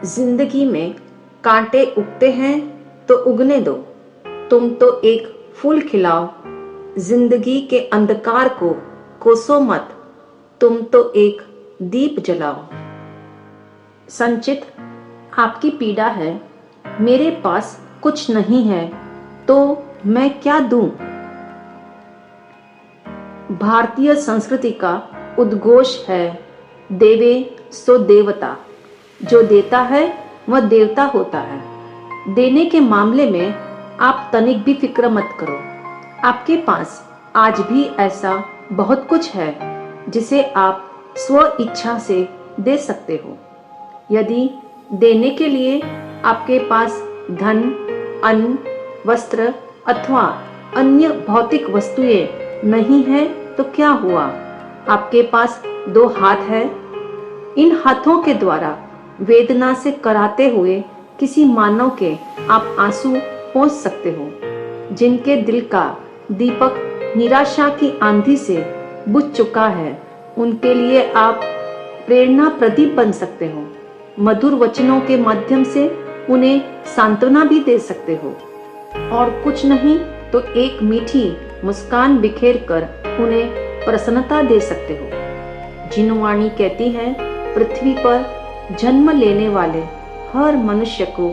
जिंदगी में कांटे उगते हैं तो उगने दो। तुम तो एक फूल खिलाओ, जिंदगी के अंधकार को कोसो मत। तुम तो एक दीप जलाओ। संचित, आपकी पीड़ा है, मेरे पास कुछ नहीं है तो मैं क्या दूं। भारतीय संस्कृति का उद्घोष है, देवे सो देवता। जो देता है वह देवता होता है। देने के मामले में आप तनिक भी फिक्र मत करो। आपके पास आज भी ऐसा बहुत कुछ है जिसे आप स्व इच्छा से दे सकते हो। यदि देने के लिए आपके पास धन, अन्न, वस्त्र अथवा अन्य भौतिक वस्तुएं नहीं है तो क्या हुआ, आपके पास 2 हाथ है। इन हाथों के द्वारा वेदना से कराते हुए किसी मानव के आप आंसू पोंछ सकते हो। जिनके दिल का दीपक निराशा की आंधी से बुझ चुका है, उनके लिए आप प्रेरणा प्रदीप बन सकते हो। मधुर वचनों के माध्यम से उन्हें सांत्वना भी दे सकते हो। और कुछ नहीं तो एक मीठी मुस्कान बिखेर कर उन्हें प्रसन्नता दे सकते हो। जिनवाणी कहती है, पृथ्वी पर जन्म लेने वाले हर मनुष्य को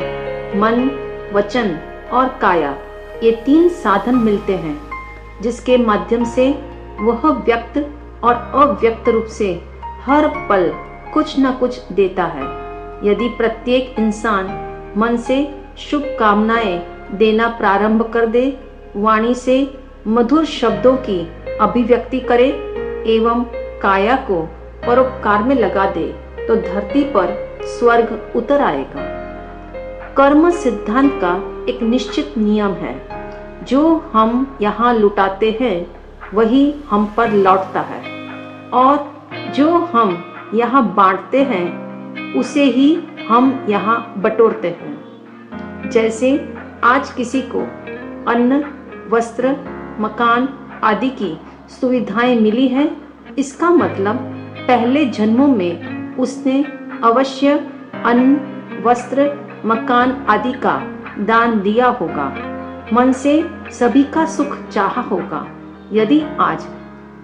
मन, वचन और काया, ये 3 साधन मिलते हैं जिसके माध्यम से वह व्यक्त और अव्यक्त रूप से हर पल कुछ न कुछ देता है। यदि प्रत्येक इंसान मन से शुभ कामनाएं देना प्रारंभ कर दे, वाणी से मधुर शब्दों की अभिव्यक्ति करे एवं काया को परोपकार में लगा दे, तो धरती पर स्वर्ग उतर आएगा। कर्म सिद्धांत का एक निश्चित नियम है, जो हम यहाँ लुटाते हैं वही हम पर लौटता है, और जो हम यहाँ बांटते हैं उसे ही हम यहाँ बटोरते हैं। जैसे आज किसी को अन्न, वस्त्र, मकान आदि की सुविधाएं मिली है, इसका मतलब पहले जन्मों में उसने अवश्य अन्न, वस्त्र, मकान आदि का दान दिया होगा, मन से सभी का सुख चाहा होगा। यदि आज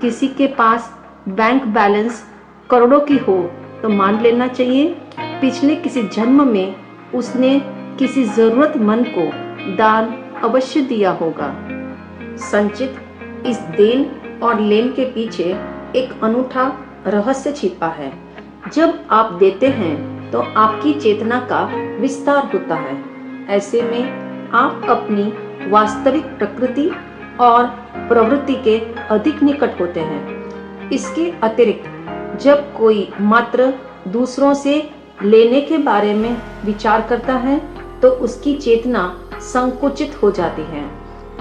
किसी के पास बैंक बैलेंस करोड़ों की हो तो मान लेना चाहिए पिछले किसी जन्म में उसने किसी जरूरतमंद को दान अवश्य दिया होगा। संचित, इस देन और लेन के पीछे एक अनूठा रहस्य छिपा है। जब आप देते हैं तो आपकी चेतना का विस्तार होता है। ऐसे में आप अपनी वास्तविक प्रकृति और प्रवृत्ति के अधिक निकट होते हैं। इसके अतिरिक्त जब कोई मात्र दूसरों से लेने के बारे में विचार करता है तो उसकी चेतना संकुचित हो जाती है।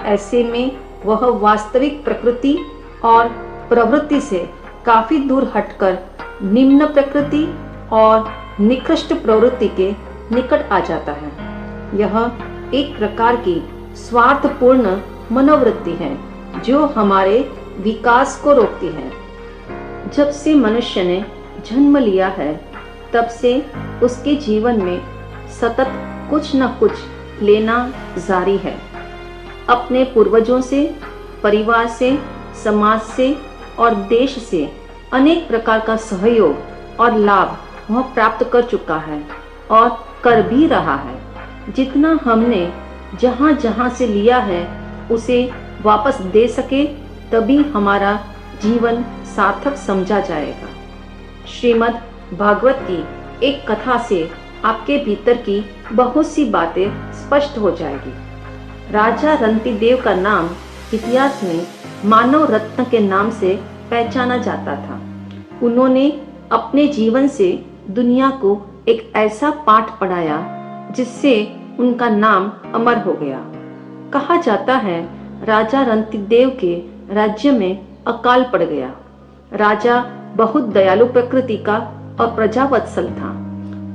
ऐसे में वह वास्तविक प्रकृति और प्रवृत्ति से काफी दूर हटकर निम्न प्रकृति और निकृष्ट प्रवृत्ति के निकट आ जाता है। यह एक प्रकार की स्वार्थपूर्ण मनोवृत्ति है जो हमारे विकास को रोकती है। जब से मनुष्य ने जन्म लिया है तब से उसके जीवन में सतत कुछ न कुछ लेना जारी है। अपने पूर्वजों से, परिवार से, समाज से और देश से अनेक प्रकार का सहयोग और लाभ वह प्राप्त कर चुका है और कर भी रहा है। जितना हमने जहाँ जहाँ से लिया है उसे वापस दे सके तभी हमारा जीवन सार्थक समझा जाएगा। श्रीमद् भागवत की एक कथा से आपके भीतर की बहुत सी बातें स्पष्ट हो जाएगी। राजा रंतिदेव का नाम इतिहास में मानव रत्न के नाम से पहचाना जाता था। उन्होंने अपने जीवन से दुनिया को एक ऐसा पाठ पढ़ाया जिससे उनका नाम अमर हो गया। कहा जाता है राजा रंतिदेव के राज्य में अकाल पड़ गया। राजा बहुत दयालु प्रकृति का और प्रजावत्सल था।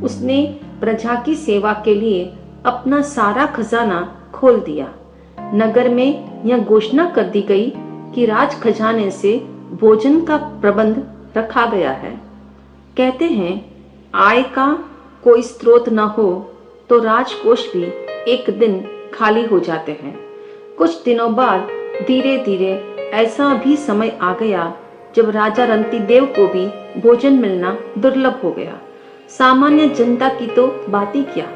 उसने प्रजा की सेवा के लिए अपना सारा खजाना खोल दिया। नगर में यह घोषणा कर दी गई कि राज खजाने से भोजन का प्रबंध रखा गया है। कहते हैं आय का कोई स्रोत न हो तो राजकोष भी एक दिन खाली हो जाते हैं। कुछ दिनों बाद धीरे धीरे ऐसा भी समय आ गया जब राजा रंतिदेव को भी भोजन मिलना दुर्लभ हो गया। सामान्य जनता की तो बात ही क्या,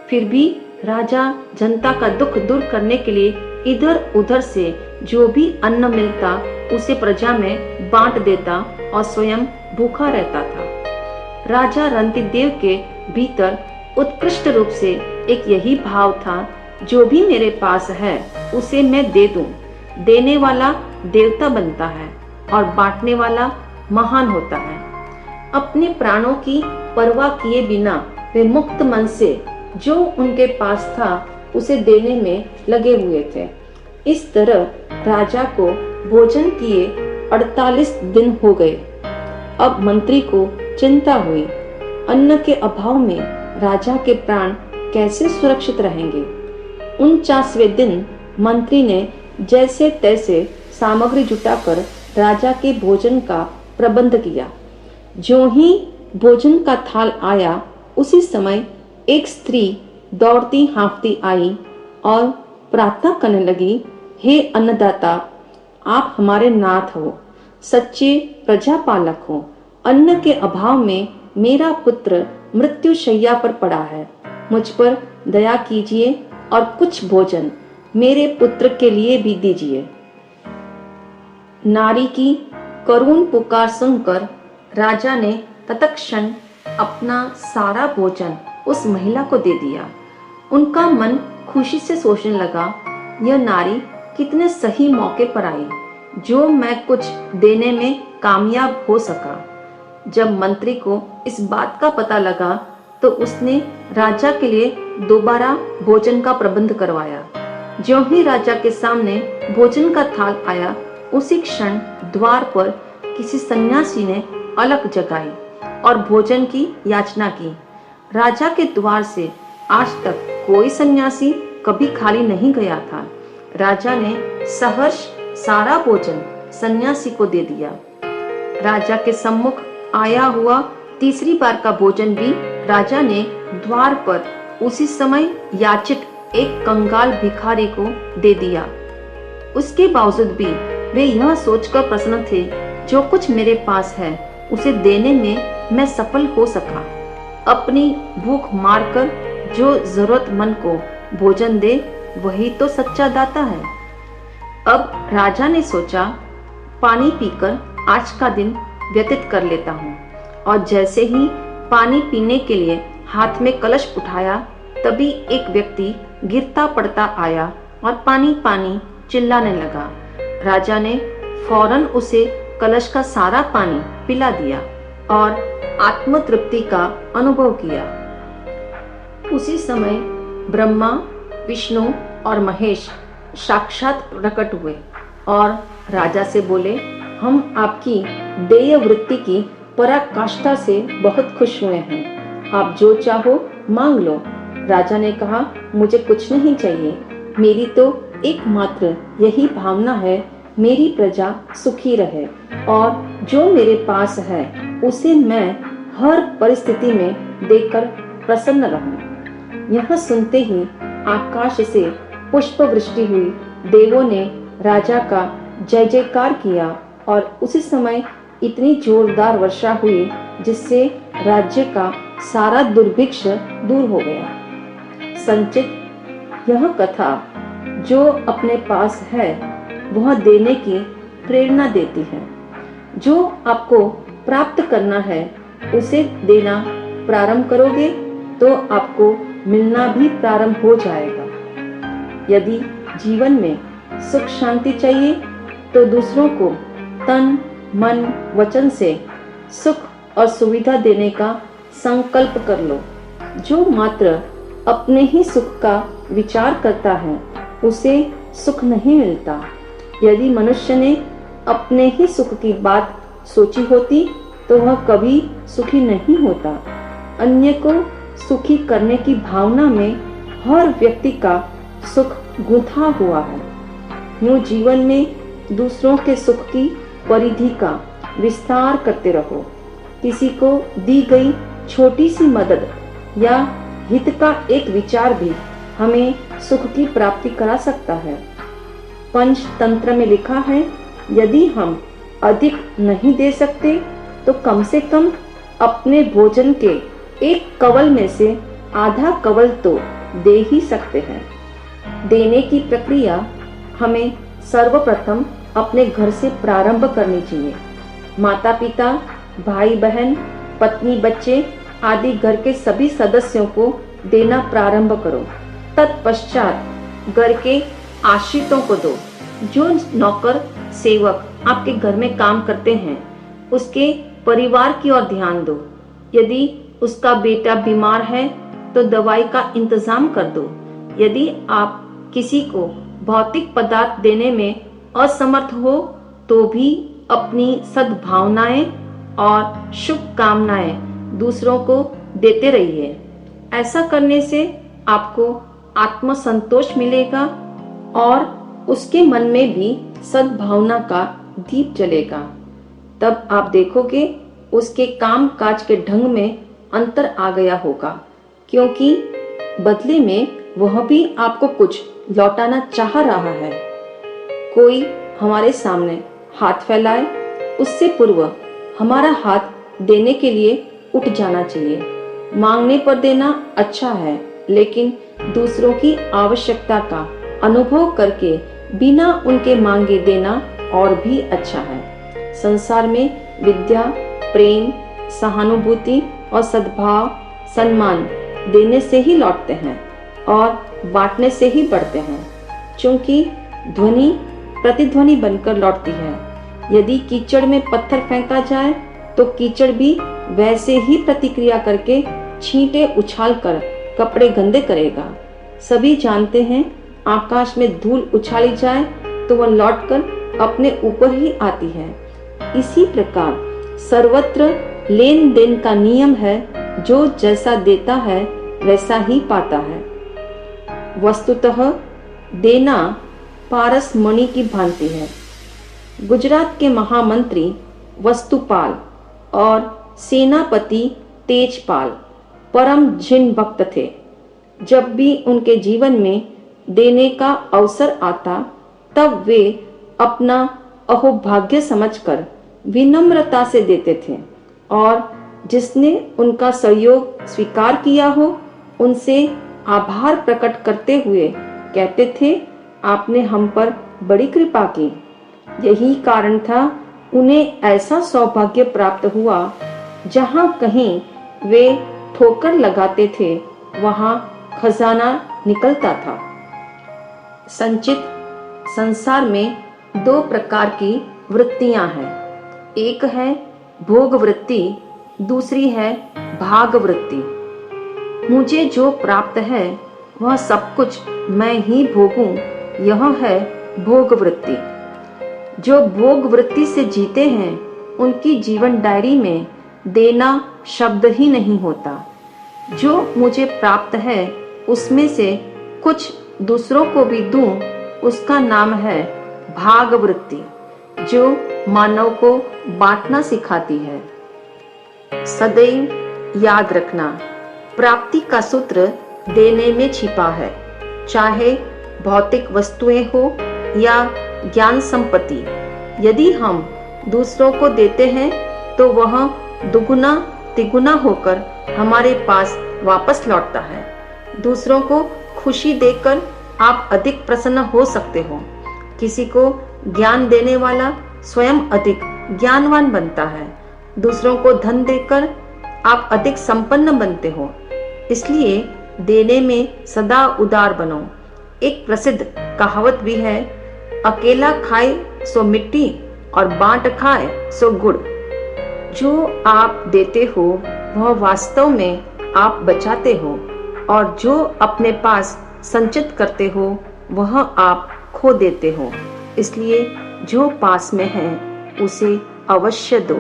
फिर भी राजा जनता का दुख दूर करने के लिए इधर उधर से जो भी अन्न मिलता उसे प्रजा में बांट देता और स्वयं भूखा रहता था। राजा रंतिदेव के भीतर उत्कृष्ट रूप से एक यही भाव था, जो भी मेरे पास है उसे मैं दे दूं। देने वाला देवता बनता है और बांटने वाला महान होता है। अपने प्राणों की परवाह किए बिना वे मुक्त मन से जो उनके पास था उसे देने में लगे हुए थे। इस तरह राजा को भोजन किए 48 दिन हो गए। अब मंत्री को चिंता हुई, अन्न के अभाव में राजा के प्राण कैसे सुरक्षित रहेंगे। 49वें दिन मंत्री ने जैसे तैसे सामग्री जुटाकर राजा के भोजन का प्रबंध किया। जो ही भोजन का थाल आया उसी समय एक स्त्री दौड़ती हाँफती आई और प्रार्थना करने लगी, हे अन्नदाता, आप हमारे नाथ हो, सच्चे प्रजापालक हो। अन्न के अभाव में मेरा पुत्र मृत्यु शैया पर पड़ा है। मुझ पर दया कीजिए और कुछ भोजन मेरे पुत्र के लिए भी दीजिए। नारी की करुण पुकार सुनकर राजा ने तत्क्षण अपना सारा भोजन उस महिला को दे दिया। उनका मन खुशी से सोचने लगा, यह नारी कितने सही मौके पर आई, जो मैं कुछ देने में कामयाब हो सका। जब मंत्री को इस बात का पता लगा तो उसने राजा के लिए दोबारा भोजन का प्रबंध करवाया। ज्यों ही राजा के सामने भोजन का थाल आया, उसी क्षण द्वार पर किसी सन्यासी ने अलख जगाई और भोजन की याचना की। राजा के द्वार से आज तक कोई सन्यासी कभी खाली नहीं गया था। राजा ने सहर्ष सारा भोजन सन्यासी को दे दिया। राजा के सम्मुख आया हुआ तीसरी बार का भोजन भी राजा ने द्वार पर उसी समय याचित एक कंगाल भिखारी को दे दिया। उसके बावजूद भी वे यह सोचकर प्रसन्न थे, जो कुछ मेरे पास है उसे देने में मैं सफल हो सका। अपनी भूख मारकर जो जरूरतमंद को भोजन दे वही तो सच्चा दाता है। अब राजा ने सोचा, पानी पीकर आज का दिन व्यतीत कर लेता हूँ। और जैसे ही पानी पीने के लिए हाथ में कलश उठाया, तभी एक व्यक्ति गिरता पड़ता आया और पानी पानी चिल्लाने लगा। राजा ने फौरन उसे कलश का सारा पानी पिला दिया और आत्म तृप्ति का अनुभव किया। उसी समय ब्रह्मा, विष्णु और महेश साक्षात प्रकट हुए और राजा से बोले, हम आपकी देय वृत्ति की पराकाष्ठा से बहुत खुश हुए हैं। आप जो चाहो मांग लो। राजा ने कहा, मुझे कुछ नहीं चाहिए। मेरी तो एकमात्र यही भावना है, मेरी प्रजा सुखी रहे और जो मेरे पास है उसे मैं हर परिस्थिति में देकर प्रसन्न रहूं। यह सुनते ही आकाश से पुष्प वृष्टि हुई। देवों ने राजा का जय जयकार किया और उसी समय इतनी जोरदार वर्षा हुई जिससे राज्य का सारा दुर्भिक्ष दूर हो गया। संचित यह कथा जो अपने पास है वह देने की प्रेरणा देती है। जो आपको प्राप्त करना है उसे देना प्रारंभ करोगे तो आपको मिलना भी प्रारंभ हो जाएगा। यदि जीवन में सुख शांति चाहिए तो दूसरों को तन मन वचन से सुख और सुविधा देने का संकल्प कर लो। जो मात्र अपने ही सुख का विचार करता है उसे सुख नहीं मिलता। यदि मनुष्य ने अपने ही सुख की बात सोची होती तो वह कभी सुखी नहीं होता। अन्य को सुखी करने की भावना में हर व्यक्ति का सुख गूंथा हुआ है। यूं जीवन में दूसरों के सुख की परिधि का विस्तार करते रहो। किसी को दी गई छोटी सी मदद या हित का एक विचार भी हमें सुख की प्राप्ति करा सकता है। पंचतंत्र में लिखा है, यदि हम अधिक नहीं दे सकते तो कम से कम अपने भोजन के एक कवल में से आधा कवल तो दे ही सकते हैं। देने की प्रक्रिया हमें सर्वप्रथम अपने घर से प्रारंभ करनी चाहिए। माता पिता, भाई बहन, पत्नी, बच्चे आदि घर के सभी सदस्यों को देना प्रारंभ करो। तत्पश्चात घर के आश्रितों को दो। जो नौकर सेवक आपके घर में काम करते हैं उसके परिवार की ओर ध्यान दो। यदि उसका बेटा बीमार है तो दवाई का इंतजाम कर दो। यदि आप किसी को भौतिक पदार्थ देने में असमर्थ हो तो भी अपनी सद्भावनाएं और शुभकामनाएं दूसरों को देते रहिए। ऐसा करने से आपको आत्मसंतोष मिलेगा और उसके मन में भी सद्भावना का दीप जलेगा। तब आप देखोगे उसके काम काज के ढंग में अंतर आ गया होगा, क्योंकि बदले में वह भी आपको कुछ लौटाना चाह रहा है। कोई हमारे सामने हाथ फैलाए उससे पूर्व हमारा हाथ देने के लिए उठ जाना चाहिए। मांगने पर देना अच्छा है, लेकिन दूसरों की आवश्यकता का अनुभव करके बिना उनके मांगे देना और भी अच्छा है। संसार में विद्या, प्रेम, सहानुभूति और सद्भाव, सम्मान देने से ही लौटते हैं और बांटने से ही बढ़ते हैं, क्योंकि ध्वनि प्रतिध्वनि बनकर लौटती है। यदि कीचड़ में पत्थर फेंका जाए तो कीचड़ भी वैसे ही प्रतिक्रिया करके छींटे उछालकर कपड़े गंदे करेगा। सभी जानते हैं आकाश में धूल उछाली जाए तो वह लौटकर अपने ऊपर ही आती है। इसी प्रकार सर्वत्र लेन देन का नियम है, जो जैसा देता है वैसा ही पाता है। वस्तुतः देना पारस मणि की भांति है। गुजरात के महामंत्री वस्तुपाल और सेनापति तेजपाल परम जिन भक्त थे। जब भी उनके जीवन में देने का अवसर आता तब वे अपना अहोभाग्य समझकर विनम्रता से देते थे, और जिसने उनका सहयोग स्वीकार किया हो उनसे आभार प्रकट करते हुए कहते थे, आपने हम पर बड़ी कृपा की। यही कारण था उन्हें ऐसा सौभाग्य प्राप्त हुआ, जहां कहीं वे ठोकर लगाते थे वहां खजाना निकलता था। संचित संसार में दो प्रकार की वृत्तियां हैं। एक है भोग वृत्ति, दूसरी है भाग वृत्ति। मुझे जो प्राप्त है वह सब कुछ मैं ही भोगूं, यह है भोग वृत्ति। जो भोग वृत्ति से जीते हैं उनकी जीवन डायरी में देना शब्द ही नहीं होता। जो मुझे प्राप्त है उसमें से कुछ दूसरों को भी दूं, उसका नाम है भाग वृत्ति, जो मानव को बांटना सिखाती है। सदैव याद रखना, प्राप्ति का सूत्र देने में छिपा है। चाहे भौतिक वस्तुएं हो या ज्ञान संपत्ति, यदि हम दूसरों को देते हैं तो वह दुगुना तिगुना होकर हमारे पास वापस लौटता है। दूसरों को खुशी देकर आप अधिक प्रसन्न हो सकते हो। किसी को ज्ञान देने वाला स्वयं अधिक ज्ञानवान बनता है। दूसरों को धन देकर आप अधिक संपन्न बनते हो। इसलिए देने में सदा उदार बनो। एक प्रसिद्ध कहावत भी है, अकेला खाए सो मिट्टी और बांट खाए सो गुड़। जो आप देते हो वह वास्तव में आप बचाते हो, और जो अपने पास संचित करते हो वह आप खो देते हो। इसलिए जो पास में है उसे अवश्य दो।